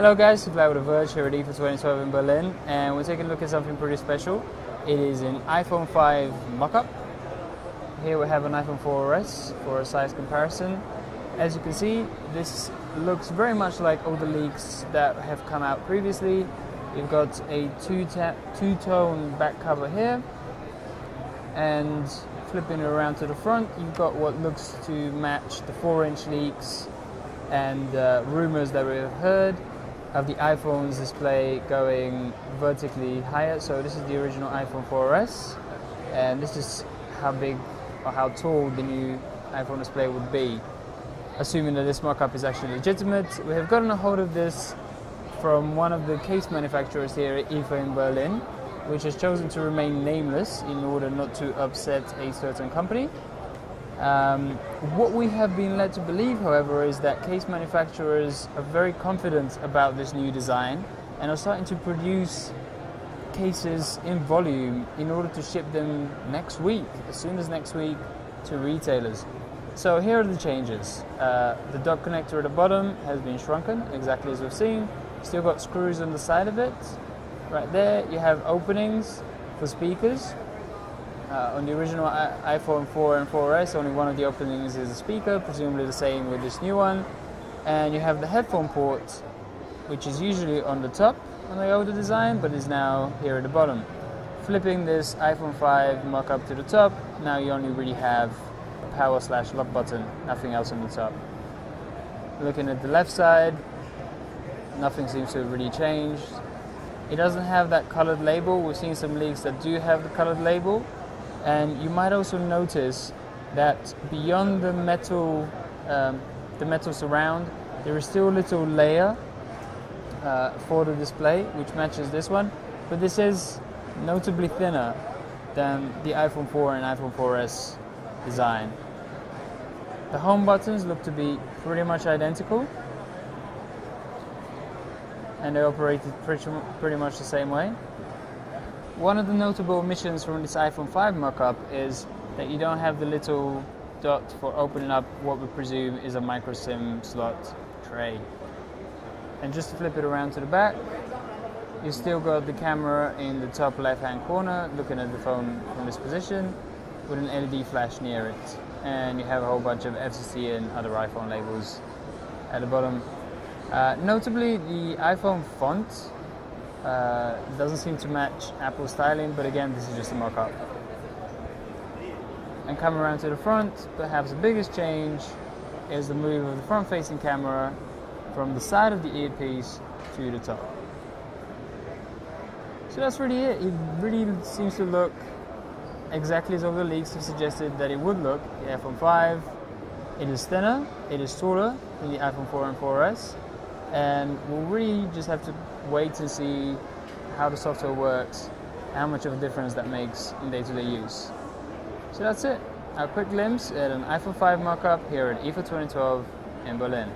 Hello guys, Fly with The Verge here at IFA 2012 in Berlin, and we're taking a look at something pretty special. It is an iPhone 5 mock-up. Here we have an iPhone 4S for a size comparison. As you can see, this looks very much like all the leaks that have come out previously. You've got a two-tone back cover here, and flipping it around to the front, you've got what looks to match the 4-inch leaks and rumors that we have heard of the iPhone's display going vertically higher. So this is the original iPhone 4S, and this is how big or how tall the new iPhone display would be, assuming that this mock-up is actually legitimate. We have gotten a hold of this from one of the case manufacturers here at IFA in Berlin, which has chosen to remain nameless in order not to upset a certain company. What we have been led to believe, however, is that case manufacturers are very confident about this new design and are starting to produce cases in volume in order to ship them next week, as soon as next week, to retailers. So here are the changes. The dock connector at the bottom has been shrunken, exactly as we've seen. Still got screws on the side of it. Right there you have openings for speakers. On the original iPhone 4 and 4S, only one of the openings is a speaker, presumably the same with this new one. And you have the headphone port, which is usually on the top on the older design, but is now here at the bottom. Flipping this iPhone 5 mock-up to the top, now you only really have a power/lock button, nothing else on the top. Looking at the left side, nothing seems to have really changed. It doesn't have that colored label. We've seen some leaks that do have the colored label. And you might also notice that beyond the metal surround, there is still a little layer for the display, which matches this one. But this is notably thinner than the iPhone 4 and iPhone 4S design. The home buttons look to be pretty much identical, and they operated pretty much the same way. One of the notable omissions from this iPhone 5 mock-up is that you don't have the little dot for opening up what we presume is a micro SIM slot tray. And just to flip it around to the back, you still got the camera in the top left-hand corner, looking at the phone from this position, with an LED flash near it. And you have a whole bunch of FCC and other iPhone labels at the bottom. Notably, the iPhone font doesn't seem to match Apple styling, but again, this is just a mock-up. And coming around to the front, perhaps the biggest change is the move of the front-facing camera from the side of the earpiece to the top. So that's really it. It really seems to look exactly as all the leaks have suggested that it would look. The iPhone 5, it is thinner, it is taller than the iPhone 4 and 4S. And we'll really just have to wait to see how the software works, how much of a difference that makes in day-to-day use. So that's it. A quick glimpse at an iPhone 5 mock-up here at IFA 2012 in Berlin.